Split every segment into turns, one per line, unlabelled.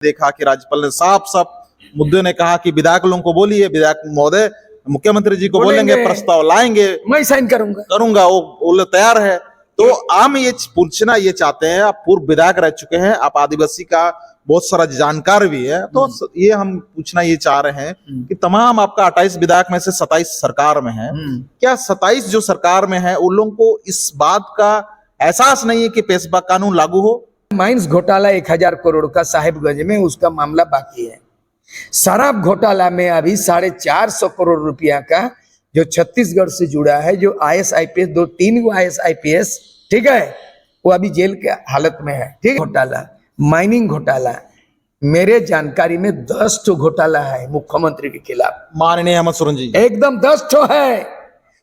देखा कि राज्यपाल ने साफ साफ मुद्दे ने कहा कि विधायक लोगों को बोलिए, विधायक महोदय मुख्यमंत्री जी को बोलेंगे, प्रस्ताव लाएंगे,
मैं साइन करूंगा,
वो लोग तैयार है। तो हम ये पूछना ये चाहते हैं, आप पूर्व विधायक रह चुके हैं, आप आदिवासी का बहुत सारा जानकार भी है, तो ये हम पूछना ये चाह रहे हैं कि तमाम आपका 28 विधायक में से 27 सरकार में है, क्या 27 जो सरकार में है उन लोगों को इस बात का एहसास नहीं है कि पेशवा कानून लागू हो?
माइंस घोटाला 1000 करोड़ का साहिबगंज में, उसका मामला बाकी है। शराब घोटाला में अभी 450 करोड़ रुपया का जो छत्तीसगढ़ से जुड़ा है, जो IAS IPS 2-3 IAS IPS, ठीक है, वो अभी जेल के हालत में है। ठीक है, घोटाला, माइनिंग घोटाला, मेरे जानकारी में 10 ठो घोटाला है मुख्यमंत्री के खिलाफ।
माननीय हेमंत सोरेन जी
एकदम 10 ठो है।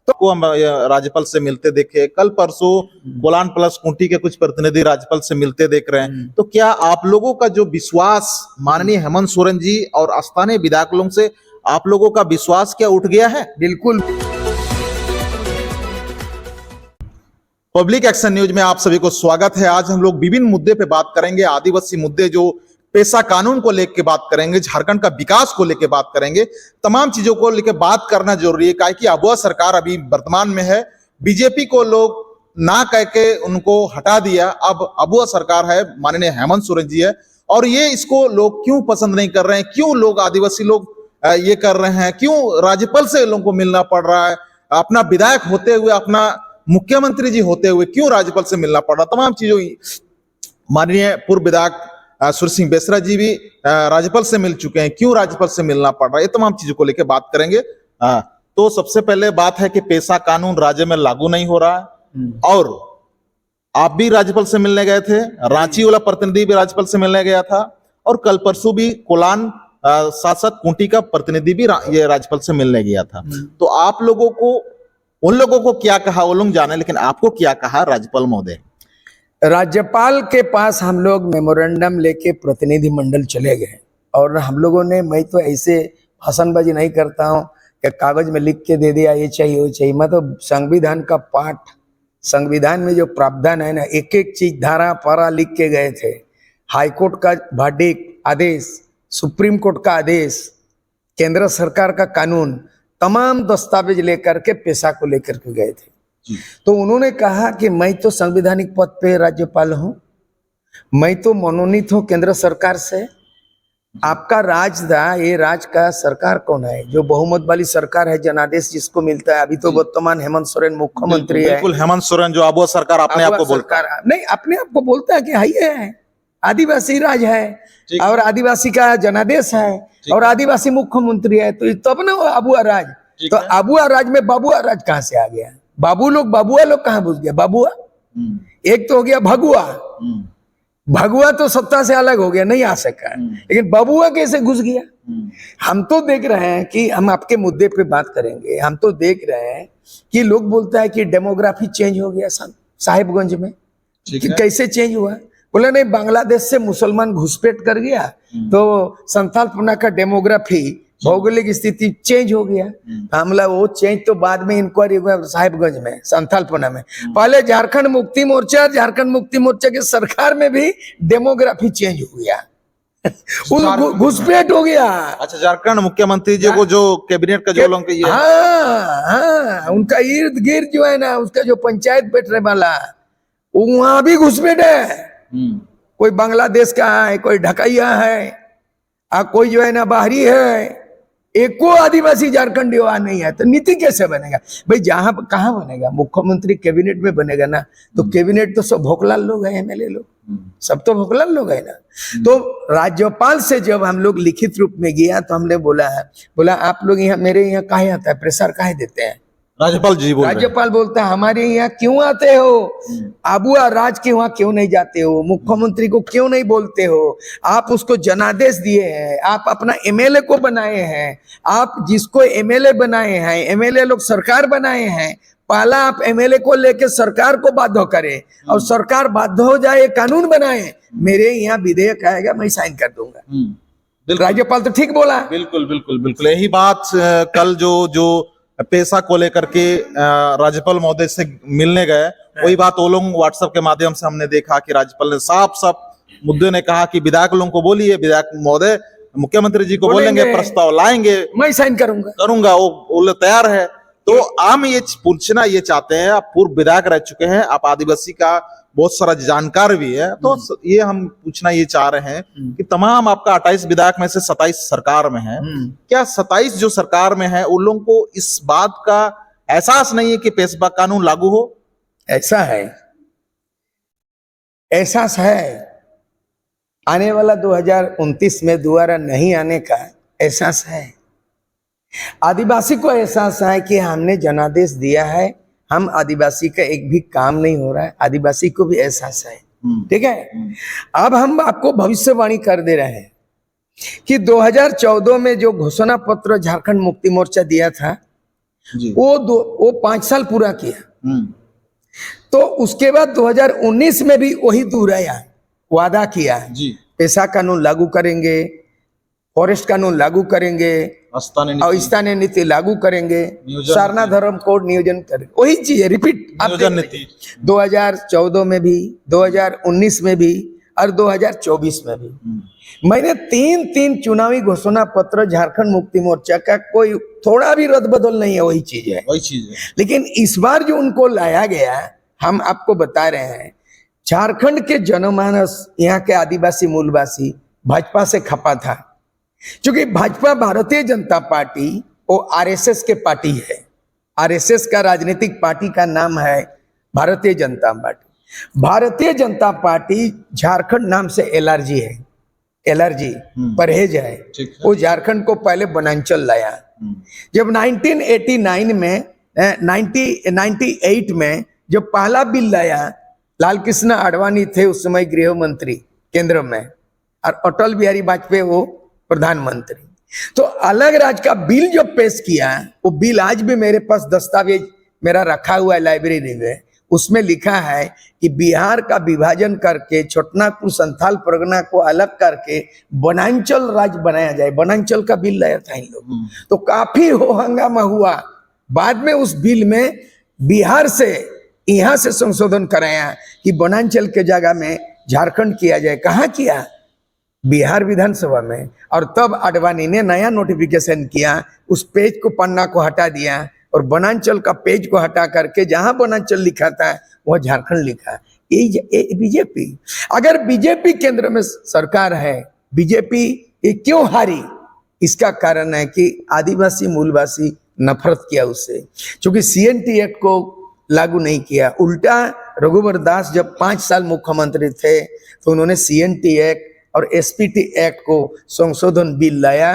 तो हम राज्यपाल से मिलते देखे, कल परसों कोलान प्लस खूंटी के कुछ प्रतिनिधि राज्यपाल से मिलते देख रहे हैं, तो क्या आप लोगों का जो विश्वास माननीय हेमंत सोरेन जी और स्थानीय विधायक लोगों से, आप लोगों का विश्वास क्या उठ गया है?
बिल्कुल।
पब्लिक एक्शन न्यूज में आप सभी को स्वागत है। आज हम लोग विभिन्न मुद्दे पे बात करेंगे, आदिवासी मुद्दे, जो पेशा कानून को लेकर बात करेंगे, झारखंड का विकास को लेकर बात करेंगे, तमाम चीजों को लेकर बात करना जरूरी है। काहे कि अबुआ सरकार अभी वर्तमान में है, बीजेपी को लोग ना कह के उनको हटा दिया, अब अबुआ सरकार है, माननीय हेमंत सोरेन जी है, और ये इसको लोग क्यों पसंद नहीं कर रहे हैं, क्यों लोग आदिवासी लोग ये कर रहे हैं, क्यों राज्यपाल से लोगों को मिलना पड़ रहा है, अपना विधायक होते हुए, अपना मुख्यमंत्री जी होते हुए क्यों राज्यपाल से मिलना पड़ रहा, तमाम चीजों। माननीय पूर्व विधायक सुर सिंह बेसरा जी भी राज्यपाल से मिल चुके हैं, क्यों राज्यपाल से मिलना पड़ रहा है, ये तमाम चीजों को लेकर बात करेंगे। तो सबसे पहले बात है कि पेशा कानून राज्य में लागू नहीं हो रहा है, और आप भी राज्यपाल से मिलने गए थे, रांची वाला प्रतिनिधि भी राज्यपाल से मिलने गया था, और कल परसों भी कोलान साथ साथ खूंटी का प्रतिनिधि भी ये राज्यपाल से मिलने गया था। तो आप लोगों को, उन लोगों को क्या कहा वो लोग जाने, लेकिन आपको क्या कहा राज्यपाल महोदय?
राज्यपाल के पास हम लोग मेमोरेंडम लेके प्रतिनिधि मंडल चले गए, और हम लोगों ने, मैं तो ऐसे भाषणबाजी नहीं करता हूँ कि कागज में लिख के दे दिया ये चाहिए वो चाहिए, मैं तो संविधान का पाठ, संविधान में जो प्रावधान है ना, एक एक चीज धारा पारा लिख के गए थे। हाईकोर्ट का वर्डिक्ट आदेश, सुप्रीम कोर्ट का आदेश, केंद्र सरकार का कानून, तमाम दस्तावेज लेकर के पेशा को लेकर के गए थे। तो उन्होंने कहा कि मैं तो संवैधानिक पद पे राज्यपाल हूं, मैं तो मनोनीत हूं केंद्र सरकार से, आपका राज था, ये राज का सरकार कौन है, जो बहुमत वाली सरकार है, जनादेश जिसको मिलता है। अभी तो वर्तमान हेमंत सोरेन मुख्यमंत्री है।
बिल्कुल, हेमंत सोरेन जो अबुआ सरकार अपने आप को बोलता है,
नहीं, अपने आप को बोलता है कि हाई है, आदिवासी राज है, और आदिवासी का जनादेश है, और आदिवासी मुख्यमंत्री है, तो तब ना अबुआ राज। तो अबुआ राज में बाबुआ राज कहां से आ गया? बाबुआ लोग कहां घुस गया? बाबुआ एक तो हो गया, भगुआ तो सत्ता से अलग हो गया, नहीं आ सका, लेकिन बाबुआ कैसे घुस गया? हम तो देख रहे हैं कि, हम आपके मुद्दे पे बात करेंगे, हम तो देख रहे हैं कि लोग बोलता है कि डेमोग्राफी चेंज हो गया साहिबगंज में। कि कैसे चेंज हुआ? बोले नहीं, बांग्लादेश से मुसलमान घुसपैठ कर गया, तो संथालपना का डेमोग्राफी, भौगोलिक स्थिति चेंज हो गया। हमला वो चेंज तो बाद में इंक्वायरी हुआ साहिबगंज में, संथालपना में। पहले झारखंड मुक्ति मोर्चा के सरकार में भी डेमोग्राफी चेंज हो गया, घुसपैठ हो गया। अच्छा,
झारखंड मुख्यमंत्री जी को जो कैबिनेट का जो लोग,
हाँ, उनका इर्द गिर्द जो है ना, उसका जो पंचायत बैठने वाला, वहां भी घुसपैठ है। कोई बांग्लादेश का है, कोई ढकैया है, कोई जो है ना बाहरी है, एको आदिवासी झारखंडी वहां नहीं है। तो नीति कैसे बनेगा भाई? जहां कहां बनेगा? मुख्यमंत्री कैबिनेट में बनेगा ना, तो कैबिनेट तो सब भोकलाल लोग हैं, MLA लोग, सब तो भोकलाल लोग है ना। तो राज्यपाल से जब हम लोग लिखित रूप में गया, तो हमने बोला आप लोग यहाँ, मेरे यहाँ काहे आता है, प्रेशर काहे देते हैं? राज्यपाल बोलता है, हमारे यहाँ क्यों आते हो? अबुआ राज के वहां क्यों नहीं जाते हो? मुख्यमंत्री को क्यों नहीं बोलते हो? आप उसको जनादेश दिए हैं, आप अपना MLA को बनाए हैं, आप जिसको MLA बनाए हैं, MLA लोग सरकार बनाए हैं, पहला आप MLA को लेके सरकार को बाध्य करें, और सरकार बाध्य हो जाए, कानून बनाए, मेरे यहाँ विधेयक आएगा, मैं साइन कर दूंगा। राज्यपाल तो ठीक बोला।
बिल्कुल यही बात कल जो पेशा को लेकर के राज्यपाल महोदय से मिलने गए, वही बात वो लोग व्हाट्सएप के माध्यम से हमने देखा कि राज्यपाल ने साफ साफ मुद्दे ने कहा कि विधायक लोगों को बोलिए, विधायक महोदय मुख्यमंत्री जी को बोलेंगे,
बोलेंगे।
प्रस्ताव लाएंगे,
मैं साइन करूंगा।
वो लोग तैयार है। तो हम ये पूछना ये चाहते हैं, आप पूर्व विधायक रह चुके हैं, आप आदिवासी का बहुत सारा जानकार भी है, तो ये हम पूछना ये चाह रहे हैं कि तमाम आपका 28 विधायक में से 27 सरकार में है, क्या 27 जो सरकार में है उन लोगों को इस बात का एहसास नहीं है कि पेशवा कानून लागू हो?
ऐसा है, एहसास है। आने वाला 2029 में दोबारा नहीं आने का एहसास है। आदिवासी को एहसास है कि हमने जनादेश दिया है, हम आदिवासी का एक भी काम नहीं हो रहा है, आदिवासी को भी एहसास है। ठीक है, अब हम आपको भविष्यवाणी कर दे रहे हैं कि 2014 में जो घोषणा पत्र झारखंड मुक्ति मोर्चा दिया था
जी।
वो 5 साल पूरा किया। तो उसके बाद 2019 में भी वही दोहराया, वादा किया
जी।
पेशा कानून लागू करेंगे, फॉरेस्ट कानून लागू करेंगे, और स्थानीय नीति लागू करेंगे, सारना धर्म कोड नियोजन करेंगे, वही चीज है, रिपीट। 2014 में भी, 2019 में भी और 2024 में भी मैंने तीन चुनावी घोषणा पत्र झारखंड मुक्ति मोर्चा का कोई थोड़ा भी रद्द बदल नहीं है, वही चीज है। लेकिन इस बार जो उनको लाया गया, हम आपको बता रहे हैं, झारखंड के जनमानस, यहाँ के आदिवासी मूलवासी भाजपा से खपा था, क्योंकि भाजपा भारतीय जनता पार्टी वो आरएसएस के पार्टी है। आरएसएस का राजनीतिक पार्टी का नाम है भारतीय जनता पार्टी। भारतीय जनता पार्टी झारखंड नाम से एलआरजी है, एलआरजी परहेज है। वो झारखंड को पहले बनांचल लाया। जब 1989 में 98 में जब पहला बिल लाया, लाल कृष्ण आडवाणी थे उस समय गृह मंत्री केंद्र में, और अटल बिहारी वाजपेयी वो प्रधानमंत्री। तो अलग राज्य का बिल जो पेश किया, वो बिल आज भी मेरे पास दस्तावेज मेरा रखा हुआ है लाइब्रेरी में। उसमें लिखा है कि बिहार का विभाजन करके छोटनागपुर संथाल परगना को अलग करके वनांचल राज्य बनाया जाए। वनांचल का बिल लाया था इन लोग, तो काफी हो हंगामा हुआ। बाद में उस बिल में बिहार से यहाँ से संशोधन कराया कि वनांचल के जगह में झारखंड किया जाए। कहाँ किया? बिहार विधानसभा में। और तब आडवाणी ने नया नोटिफिकेशन किया, उस पेज को, पन्ना को हटा दिया और वनांचल का पेज को हटा करके जहां वनांचल लिखा था वह झारखंड लिखा। ये बीजेपी, अगर बीजेपी केंद्र में सरकार है, बीजेपी ये क्यों हारी? इसका कारण है कि आदिवासी मूलवासी नफरत किया उससे, क्योंकि सीएनटी एक्ट को लागू नहीं किया। उल्टा रघुवर दास जब 5 साल मुख्यमंत्री थे तो उन्होंने सीएनटी एक्ट और एसपीटी एक्ट को संशोधन बिल लाया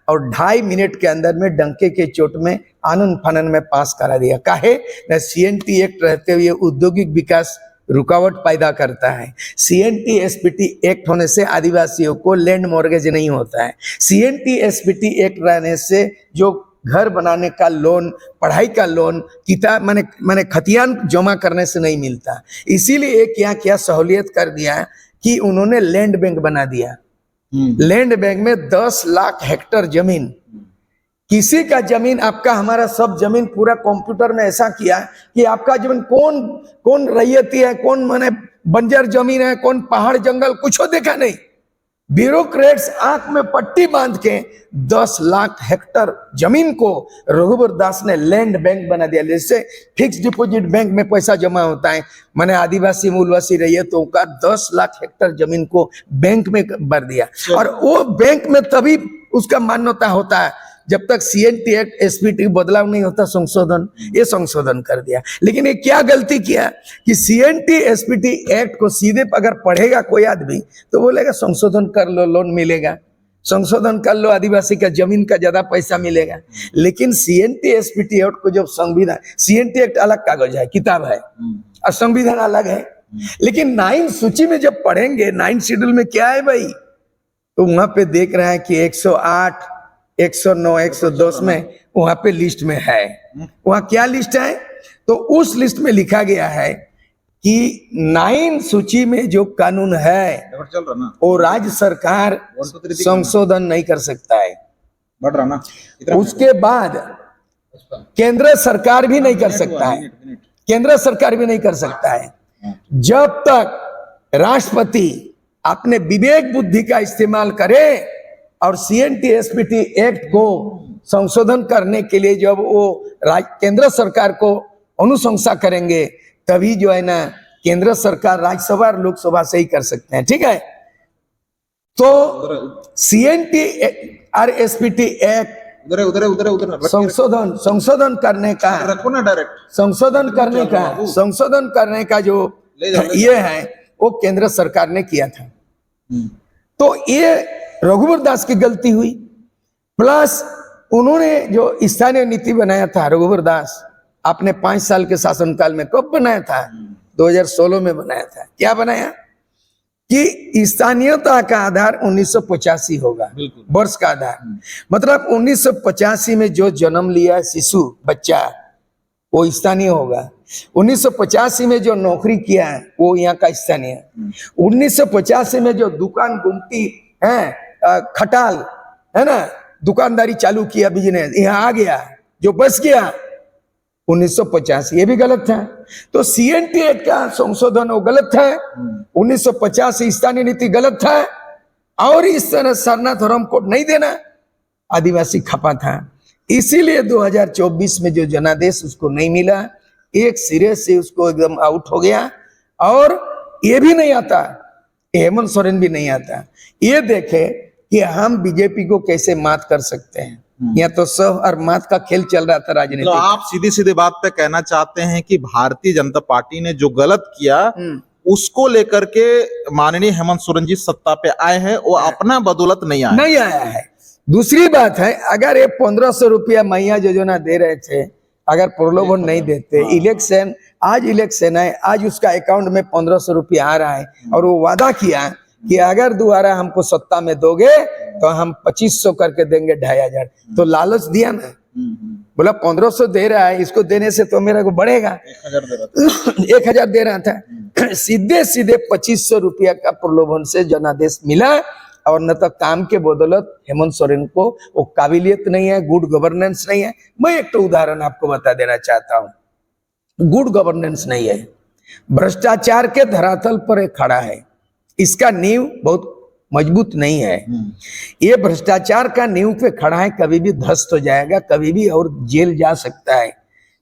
और 2.5 मिनट के अंदर में डंके के चोट में आनन फानन में पास करा दिया। काहे? न सीएनटी एक्ट रहते हुए औद्योगिक विकास रुकावट पैदा करता है। सीएनटी एसपीटी एक्ट होने से आदिवासियों को लैंड मॉर्गेज नहीं होता है। सीएनटी एसपीटी एक्ट रहने से जो घर बनाने का लोन, पढ़ाई का लोन, किताब माने खतियान जमा करने से नहीं मिलता। इसीलिए क्या क्या सहूलियत कर दिया कि उन्होंने लैंड बैंक बना दिया। लैंड बैंक में 10 लाख हेक्टेयर जमीन, किसी का जमीन, आपका हमारा सब जमीन पूरा कंप्यूटर में ऐसा किया कि आपका जमीन कौन रैयती है, कौन माने बंजर जमीन है, कौन पहाड़ जंगल, कुछ देखा नहीं। ब्यूरोक्रेट्स आंख में पट्टी बांध के 10 लाख हेक्टेयर जमीन को रघुवर दास ने लैंड बैंक बना दिया। जैसे फिक्स डिपॉजिट बैंक में पैसा जमा होता है, मैंने आदिवासी मूलवासी रैयतों का 10 लाख हेक्टेयर जमीन को बैंक में भर दिया। और वो बैंक में तभी उसका मान्यता होता है जब तक सीएनटी एक्ट एसपीटी बदलाव नहीं होता, संशोधन। ये संशोधन कर दिया। लेकिन ये क्या गलती किया कि सीएनटी एसपीटी एक्ट को सीधे अगर पढ़ेगा कोई आदमी तो बोलेगा संशोधन कर लो, लोन मिलेगा, संशोधन कर लो, आदिवासी का जमीन का ज्यादा पैसा मिलेगा। लेकिन सीएनटी एसपीटी एक्ट को जब संविधान, सीएनटी एक्ट अलग कागज है, किताब है, और संविधान अलग है। लेकिन 9 सूची में जब पढ़ेंगे, 9 शेड्यूल में क्या है भाई, तो वहां पे देख रहे हैं कि 108, 109, 110 में वहां पे लिस्ट में है। वहां क्या लिस्ट है? तो उस लिस्ट में लिखा गया है कि 9 सूची में जो कानून है वो राज्य सरकार संशोधन नहीं कर सकता है। बढ़ रहा ना। उसके बाद केंद्र सरकार भी नहीं कर सकता है, केंद्र सरकार भी नहीं कर सकता है जब तक राष्ट्रपति अपने विवेक बुद्धि का इस्तेमाल करें और सीएनटी एसपीटी एक्ट को संशोधन करने के लिए जब वो केंद्र सरकार को अनुशंसा करेंगे, तभी जो है ना केंद्र सरकार राज्यसभा और लोकसभा से ही कर सकते हैं। ठीक है, तो सीएनटी और एसपीटी एक्ट
उधर
संशोधन करने का,
रखो ना डायरेक्ट,
संशोधन करने का जो ये है वो केंद्र सरकार ने किया था। तो ये रघुवर दास की गलती हुई, प्लस उन्होंने जो स्थानीय नीति बनाया था रघुवर दास आपने 5 साल के शासनकाल में, कब बनाया था? 2016 में बनाया था। क्या बनाया कि स्थानीयता का आधार 1985 होगा, वर्ष का आधार। मतलब 1985 में जो जन्म लिया शिशु बच्चा वो स्थानीय होगा, 1985 में जो नौकरी किया है वो यहाँ का स्थानीय, 1985 में जो दुकान गुमटी है, खटाल है ना, दुकानदारी चालू किया, बिजनेस यहाँ आ गया, जो बस गया 1950, ये भी गलत था। तो सीएनटी एक्ट का संशोधन वो गलत था, 1950 स्थानीय नीति गलत था, और इस तरह सरना धर्म कोड नहीं देना आदिवासी खपा था। इसीलिए 2024 में जो जनादेश उसको नहीं मिला, एक सिरे से उसको एकदम आउट हो गया। और ये भी नहीं आता, हेमंत सोरेन भी नहीं आता। ये देखे कि हम बीजेपी को कैसे मात कर सकते हैं। यहाँ तो सह और मात का खेल चल रहा था राजनीति।
तो आप सीधी सीधी बात पे कहना चाहते हैं कि भारतीय जनता पार्टी ने जो गलत किया उसको लेकर के माननीय हेमंत सोरेन जी सत्ता पे आए हैं, वो अपना बदौलत नहीं आया
है। दूसरी बात है, अगर ये 1500 रुपया मैया योजना दे रहे थे, अगर प्रलोभन नहीं देते, इलेक्शन आज इलेक्शन है, आज उसका अकाउंट में 1500 रुपया आ रहा है और वो वादा किया कि अगर दोबारा हमको सत्ता में दोगे तो हम 2500 करके देंगे 2500, तो लालच दिया ना, बोला 1500 दे रहा है, इसको देने से तो मेरा को बढ़ेगा, 1000 दे रहा था। सीधे सीधे 2500 रुपया का प्रलोभन से जनादेश मिला, और न तो काम के बदौलत हेमंत सोरेन को वो काबिलियत नहीं है, गुड गवर्नेंस नहीं है। मैं एक तो उदाहरण आपको बता देना चाहता हूँ, गुड गवर्नेंस नहीं है, भ्रष्टाचार के धरातल पर एक खड़ा है, इसका नींव बहुत मजबूत नहीं है। ये भ्रष्टाचार का नींव पे खड़ा है, कभी भी ध्वस्त हो जाएगा, कभी भी और जेल जा सकता है।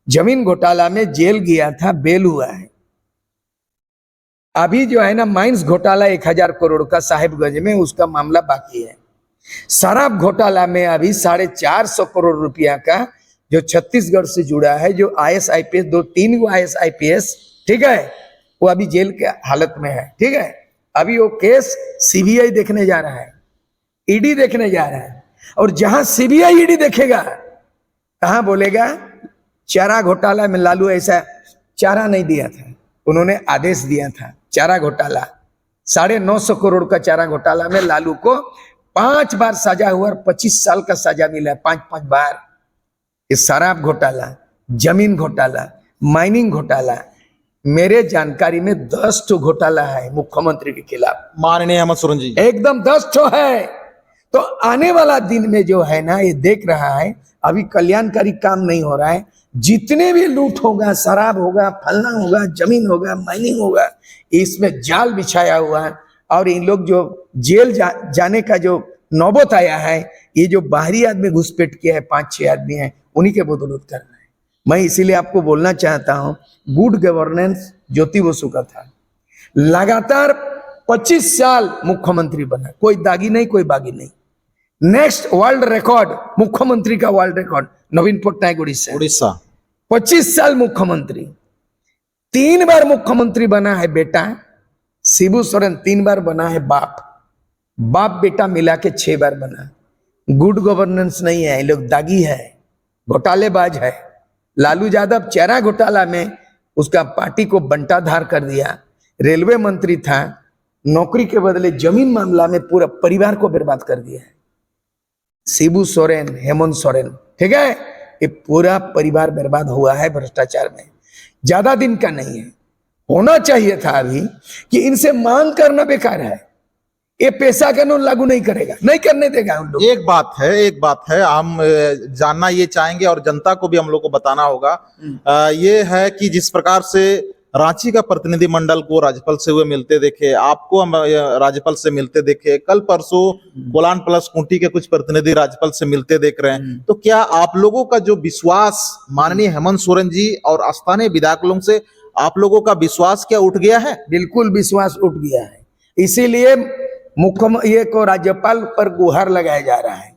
जमीन घोटाला में जेल गया था, बेल हुआ है। अभी जो है ना माइंस घोटाला 1000 करोड़ का साहिबगंज में, उसका मामला बाकी है। शराब घोटाला में अभी 450 करोड़ रुपया का जो छत्तीसगढ़ से जुड़ा है, जो IAS-IPS 2-3 IAS-IPS, ठीक है, वो अभी जेल के हालत में है। ठीक है, अभी वो केस सीबीआई देखने जा रहा है, ईडी देखने जा रहा है, और जहां सीबीआई ईडी देखेगा कहां बोलेगा चारा घोटाला में लालू ऐसा चारा नहीं दिया था, उन्होंने आदेश दिया था। चारा घोटाला 950 करोड़ का चारा घोटाला में लालू को 5 बार सजा हुआ और 25 साल का सजा मिला, 5 बार। ये शराब घोटाला, जमीन घोटाला, माइनिंग घोटाला, मेरे जानकारी में 10 ठो घोटाला है मुख्यमंत्री के खिलाफ,
माननीय हेमंत सोरेन जी,
एकदम 10 ठो है। तो आने वाला दिन में जो है ना, ये देख रहा है, अभी कल्याणकारी काम नहीं हो रहा है, जितने भी लूट होगा, शराब होगा, फलना होगा, जमीन होगा, माइनिंग होगा, इसमें जाल बिछाया हुआ है। और इन लोग जो जेल जाने का जो नौबत आया है, ये जो बाहरी आदमी घुसपैठ किया है, 5-6 आदमी हैं, उन्हीं के बदौलत कर रहा है। मैं इसीलिए आपको बोलना चाहता हूं, गुड गवर्नेंस ज्योति बसु का था, लगातार 25 साल मुख्यमंत्री बना, कोई दागी नहीं, कोई बागी नहीं। नेक्स्ट वर्ल्ड रिकॉर्ड, मुख्यमंत्री का वर्ल्ड रिकॉर्ड, नवीन पटनायक उड़ीसा 25 साल मुख्यमंत्री। 3 बार मुख्यमंत्री बना है बेटा, शिबू सोरेन 3 बार बना है बाप बेटा मिला के 6 बार बना। गुड गवर्नेंस नहीं है, ये लोग दागी है, घोटालेबाज है। लालू यादव चारा घोटाला में उसका पार्टी को बंटाधार कर दिया, रेलवे मंत्री था, नौकरी के बदले जमीन मामला में पूरा परिवार को बर्बाद कर दिया है। शिबू सोरेन, हेमंत सोरेन, ठीक है, ये पूरा परिवार बर्बाद हुआ है भ्रष्टाचार में। ज्यादा दिन का नहीं है, होना चाहिए था अभी कि इनसे मांग करना बेकार है। ये पेशा कानून लागू नहीं करेगा, नहीं करने देगा उन लोग।
एक बात है हम जानना ये चाहेंगे और जनता को भी हम लोग को बताना होगा, ये है कि जिस प्रकार से रांची का प्रतिनिधिमंडल को राज्यपाल से हुए मिलते देखे, आपको हम राज्यपाल से मिलते देखे, कल परसों कोलान प्लस खूंटी के कुछ प्रतिनिधि राज्यपाल से मिलते देख रहे हैं। तो क्या आप लोगों का जो विश्वास माननीय हेमंत सोरेन जी और स्थानीय विधायकों से आप लोगों का विश्वास क्या उठ गया है?
बिल्कुल विश्वास उठ गया है। इसीलिए मुख्यमंत्री को राज्यपाल पर गुहार लगाया जा रहा है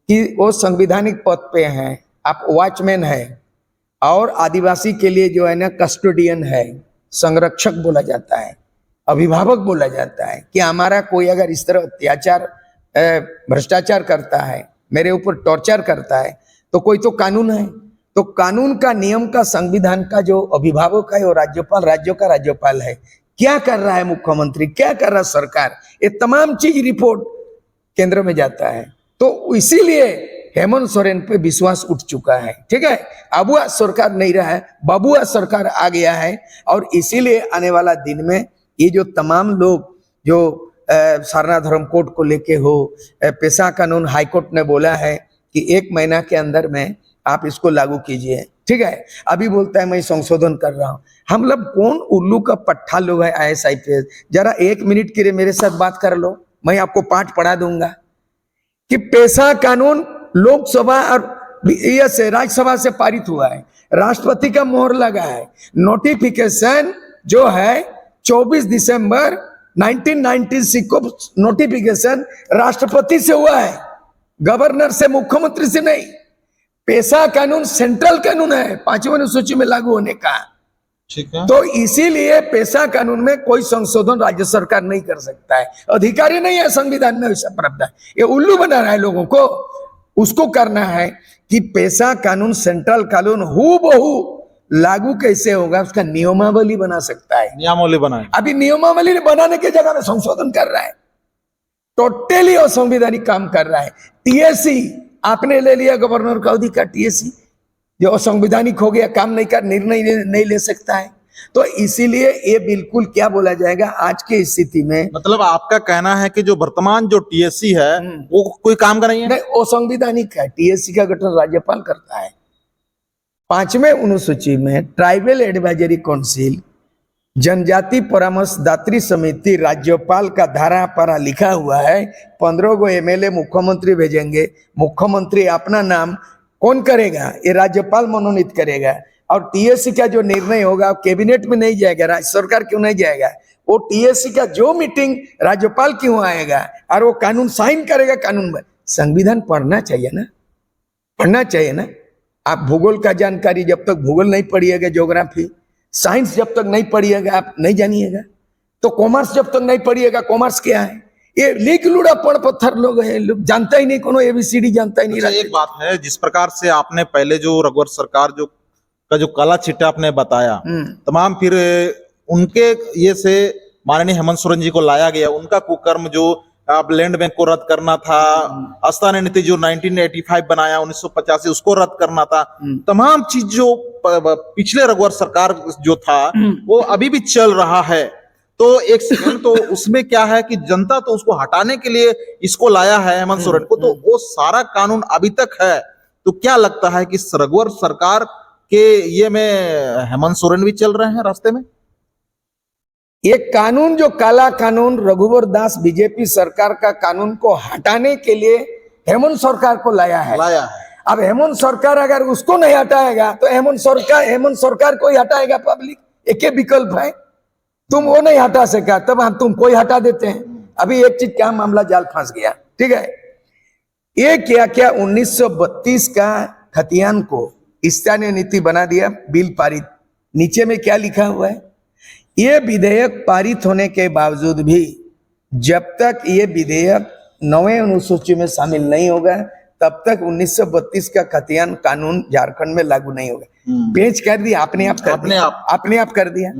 कि वो संवैधानिक पद पे हैं, आप वॉचमैन है और आदिवासी के लिए जो है ना कस्टोडियन है, संरक्षक बोला जाता है, अभिभावक बोला जाता है कि हमारा कोई अगर इस तरह अत्याचार भ्रष्टाचार करता है, मेरे ऊपर टॉर्चर करता है, तो कोई तो कानून है, तो कानून का नियम का संविधान का जो अभिभावक है वो राज्यपाल, राज्यों का राज्यपाल है। क्या कर रहा है मुख्यमंत्री, क्या कर रहा है सरकार, ये तमाम चीज रिपोर्ट केंद्र में जाता है। तो इसीलिए हेमंत सोरेन पे विश्वास उठ चुका है। ठीक है, अबुआ सरकार नहीं रहा है, बबुआ सरकार आ गया है। और इसीलिए आने वाला दिन में ये जो तमाम लोग जो सारनाथ धर्म कोड को लेके हो, पेशा कानून हाईकोर्ट ने बोला है कि 1 महीना के अंदर में आप इसको लागू कीजिए। ठीक है, अभी बोलता है मैं संशोधन कर रहा हूं। हम लोग कौन उल्लू का पट्टा लोग है IAS-IPS? जरा 1 मिनट के लिए मेरे साथ बात कर लो, मैं आपको पाठ पढ़ा दूंगा कि पेशा कानून लोकसभा और से राज्यसभा से पारित हुआ है, राष्ट्रपति का मोहर लगा है। नोटिफिकेशन जो है 24 दिसंबर 1996 को नोटिफिकेशन राष्ट्रपति से हुआ है, गवर्नर से, मुख्यमंत्री से नहीं। पेशा कानून सेंट्रल कानून है 5वीं अनुसूची में लागू होने का।
ठीक है,
तो इसीलिए पेशा कानून में कोई संशोधन राज्य सरकार नहीं कर सकता है, अधिकारी नहीं है संविधान में वैसा प्रावधान। ये उल्लू बना रहा है लोगों को। उसको करना है कि पेशा कानून सेंट्रल कानून हूबहू लागू कैसे होगा, उसका नियमावली बना सकता है।
नियमावली बनाए,
अभी नियमावली बनाने की जगह में संशोधन कर रहा है, टोटली असंवैधानिक काम कर रहा है। TSC आपने ले लिया गवर्नर का अधिकार, TSC जो असंवैधानिक हो गया, काम नहीं कर, निर्णय नहीं ले सकता है। तो इसीलिए ये बिल्कुल क्या बोला जाएगा आज की स्थिति में,
मतलब आपका कहना है कि जो वर्तमान जो TSC है वो कोई काम का नहीं है?
नहीं, असंवैधानिक है। TSC का गठन राज्यपाल करता है। 5वें अनुसूची में ट्राइबल एडवाइजरी काउंसिल, जनजाति परामर्शदात्री समिति, राज्यपाल का धारा पारा लिखा हुआ है। 15 गो MLA मुख्यमंत्री भेजेंगे, मुख्यमंत्री अपना नाम कौन करेगा, ये राज्यपाल मनोनीत करेगा। और TSC का जो निर्णय होगा कैबिनेट में नहीं जाएगा, राज्य सरकार क्यों नहीं जाएगा, वो TSC का जो मीटिंग राज्यपाल क्यों आएगा और वो कानून साइन करेगा। कानून में संविधान पढ़ना चाहिए ना, पढ़ना चाहिए ना। आप भूगोल का जानकारी जब तक भूगोल नहीं पढ़िएगा, ज्योग्राफी साइंस जब तक नहीं पढ़िएगा आप नहीं जानिएगा। तो कॉमर्स जब तक नहीं पढ़िएगा, कॉमर्स क्या है, ये लीक लूड़ा पड़ पत्थर लोग हैं, लोग जानता ही नहीं, कोनो ABCD जानता ही नहीं।
अच्छा, एक बात है, जिस प्रकार से आपने पहले जो रघुवर सरकार जो का जो काला चिट्ठा आपने बताया तमाम, फिर उनके ये से माननीय हेमंत सोरेन जी को लाया गया, उनका कुकर्म जो आप लैंड बैंक को रद्द करना था, स्थानीय नीति जो 1985 बनाया 1985 उसको रद्द करना था, तमाम चीज जो पिछले रघुवर सरकार जो था वो अभी भी चल रहा है। तो एक सेकंड, तो उसमें क्या है कि जनता तो उसको हटाने के लिए इसको लाया है हेमंत सोरेन को, तो वो सारा कानून अभी तक है। तो क्या लगता है कि रघुवर सरकार के ये में हेमंत सोरेन भी चल रहे हैं रास्ते में?
ये कानून जो काला कानून रघुवर दास बीजेपी सरकार का कानून को हटाने के लिए हेमंत सरकार को लाया है। अब हेमंत सरकार अगर उसको नहीं हटाएगा तो हेमंत सरकार को ही हटाएगा पब्लिक। एक ही विकल्प है, तुम वो नहीं हटा सका तब हम तुम कोई हटा देते हैं। अभी एक चीज क्या मामला जाल फंस गया, ठीक है, ये क्या 1932 का खतियान को स्थानीय नीति बना दिया, बिल पारित। नीचे में क्या लिखा हुआ है, ये विधेयक पारित होने के बावजूद भी जब तक ये विधेयक 9वें अनुसूची में शामिल नहीं होगा तब तक 1932 का खतियान कानून झारखंड में लागू नहीं होगा। पेश कर दिया, अपने आप कर दिया।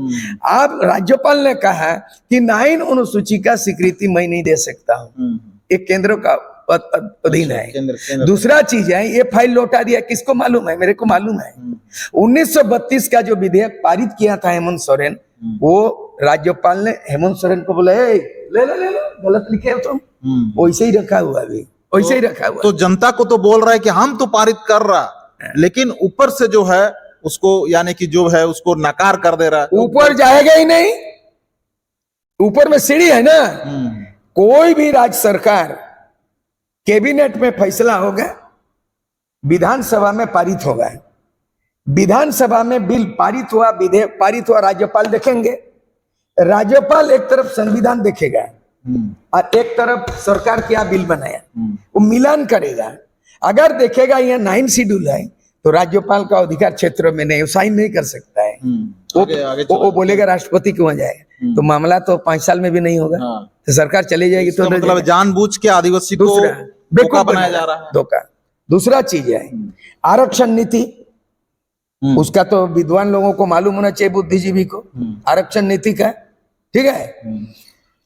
अब राज्यपाल ने कहा कि 9 अनुसूची का स्वीकृति मैं नहीं दे सकता हूँ, एक केंद्र का अधीन है। दूसरा चीज है, ये फाइल लौटा दिया, किसको मालूम है, मेरे को मालूम है। 1932 का जो विधेयक पारित किया था हेमंत सोरेन, वो राज्यपाल ने हेमंत सोरेन को बोला ले लो, गलत लिखे हो तुम, वैसे ही रखा हुआ अभी, वैसे ही रखा हुआ।
तो जनता को तो बोल रहा है कि हम तो पारित कर रहा, लेकिन ऊपर से जो है उसको यानी कि जो है उसको नकार कर दे रहा है।
ऊपर जाएगा ही नहीं, ऊपर में सीढ़ी है ना। कोई भी राज्य सरकार कैबिनेट में फैसला होगा, विधानसभा में पारित होगा, विधानसभा में बिल पारित हुआ, विधेयक पारित हुआ, राज्यपाल देखेंगे, राज्यपाल एक तरफ संविधान देखेगा और एक तरफ सरकार क्या बिल बनाया, वो मिलान करेगा। अगर देखेगा यहाँ 9 शेड्यूल है तो राज्यपाल का अधिकार क्षेत्र में नहीं, साइन नहीं कर सकता है। वो बोलेगा राष्ट्रपति क्यों जाएगा, तो मामला तो 5 साल में भी नहीं होगा। तो सरकार चली जाएगी। तो
मतलब जानबूझ के आदिवासी को धोखा बनाया जा रहा है,
धोखा। दूसरा चीज है आरक्षण नीति, उसका तो विद्वान लोगों को मालूम होना चाहिए, बुद्धिजीवी को, आरक्षण नीति का। ठीक है,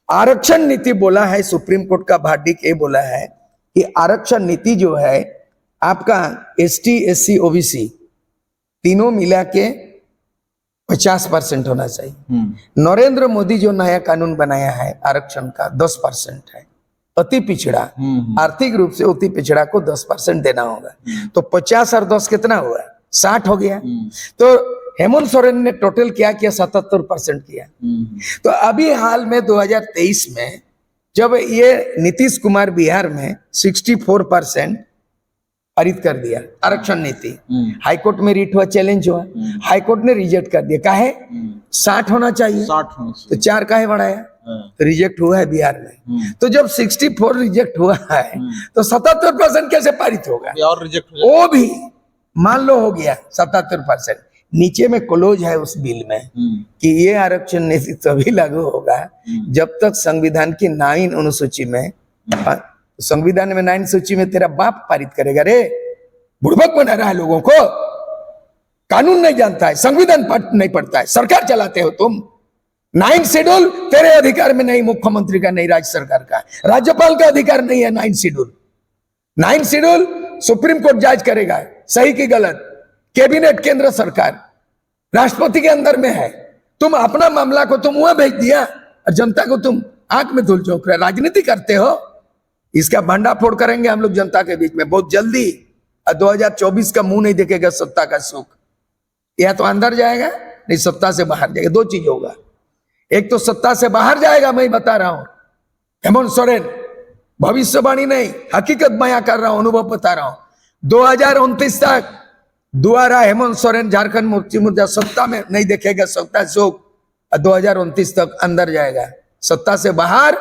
आरक्षण नीति बोला है, सुप्रीम कोर्ट का वर्डिक्ट ये बोला है कि आरक्षण नीति जो है आपका एसटी, एससी, ओबीसी तीनों मिला के 50% होना चाहिए। नरेंद्र मोदी जो नया कानून बनाया है आरक्षण का 10% है। अति पिछड़ा, आर्थिक रूप से अति पिछड़ा को 10% देना होगा। तो 50 और 10 कितना हुआ, 60 हो गया। तो हेमंत सोरेन ने टोटल क्या किया, 77% किया। तो अभी हाल में 2023 में जब ये नीतीश कुमार बिहार में 64% पारित कर दिया आरक्षण नीति, हाईकोर्ट में रिट हुआ, चैलेंज हुआ, हाईकोर्ट ने रिजेक्ट कर दिया। काहे 60 होना चाहिए,
60 होना चाहिए।
तो 4 काहे बढ़ाया, तो रिजेक्ट हुआ है बिहार में। तो जब 64 रिजेक्ट हुआ है तो 77% कैसे पारित होगा,
और रिजेक्ट हो
वो भी मान लो हो गया 77%। नीचे में क्लोज है उस बिल में कि ये आरक्षण नीति तभी लागू होगा जब तक संविधान की 9 अनुसूची में, संविधान में 9 सूची में तेरा बाप पारित करेगा। रे बुड़बक बना रहा है लोगों को, कानून नहीं जानता है, संविधान नहीं पढ़ता है, सरकार चलाते हो तुम। 9 शेड्यूल तेरे अधिकार में नहीं, मुख्यमंत्री का नहीं, राज्य सरकार का, राज्यपाल का अधिकार नहीं है 9 शेड्यूल। 9 शेड्यूल सुप्रीम कोर्ट जांच करेगा सही की गलत, कैबिनेट केंद्र सरकार राष्ट्रपति के अंदर में है। तुम अपना मामला को तुम वहां भेज दिया और जनता को तुम आंख में धूल झोंक रहे, राजनीति करते हो। इसका भंडाफोड़ करेंगे हम लोग जनता के बीच में बहुत जल्दी। 2024 का मुंह नहीं देखेगा सत्ता का सुख, या तो अंदर जाएगा नहीं सत्ता से बाहर जाएगा। 2 चीज होगा, एक तो सत्ता से बाहर जाएगा, मैं बता रहा हूं, हेमंत सोरेन भविष्यवाणी नहीं हकीकत बयां कर रहा हूं, अनुभव बता रहा हूं। 2029 तक दोबारा हेमंत सोरेन झारखंड मुक्ति मुद्दा सत्ता में नहीं देखेगा सत्ता सुख, 2029 तक अंदर जाएगा, सत्ता से बाहर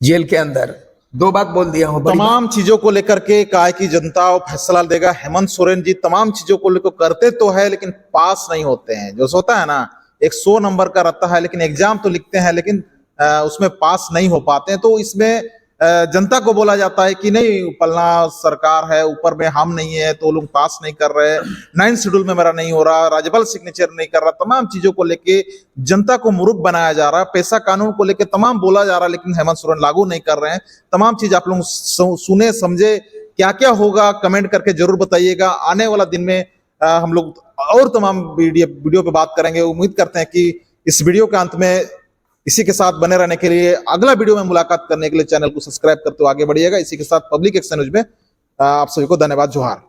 जेल के अंदर। 2 बात बोल दिया हूं।
तमाम चीजों को लेकर के कहा कि जनता फैसला देगा। हेमंत सोरेन जी तमाम चीजों को लेकर करते तो है लेकिन पास नहीं होते हैं। जो होता है ना, एक 100 नंबर का रहता है लेकिन एग्जाम तो लिखते हैं लेकिन उसमें पास नहीं हो पाते हैं। तो इसमें जनता को बोला जाता है कि नहीं पलना सरकार है, ऊपर में हम नहीं है तो लोग पास नहीं कर रहे, 9 शेड्यूल में मेरा नहीं हो रहा, राज्यपाल सिग्नेचर नहीं कर रहा। तमाम चीजों को लेके जनता को मूर्ख बनाया जा रहा है। पैसा कानून को लेके तमाम बोला जा रहा है लेकिन हेमंत सोरेन लागू नहीं कर रहे हैं। तमाम चीज आप लोग सुने समझे, क्या क्या होगा कमेंट करके जरूर बताइएगा। आने वाला दिन में हम लोग और तमाम वीडियो पे बात करेंगे। उम्मीद करते हैं कि इस वीडियो के अंत में इसी के साथ बने रहने के लिए, अगला वीडियो में मुलाकात करने के लिए चैनल को सब्सक्राइब करते हुए आगे बढ़िएगा। इसी के साथ पब्लिक एक्शन न्यूज में आप सभी को धन्यवाद, जोहार।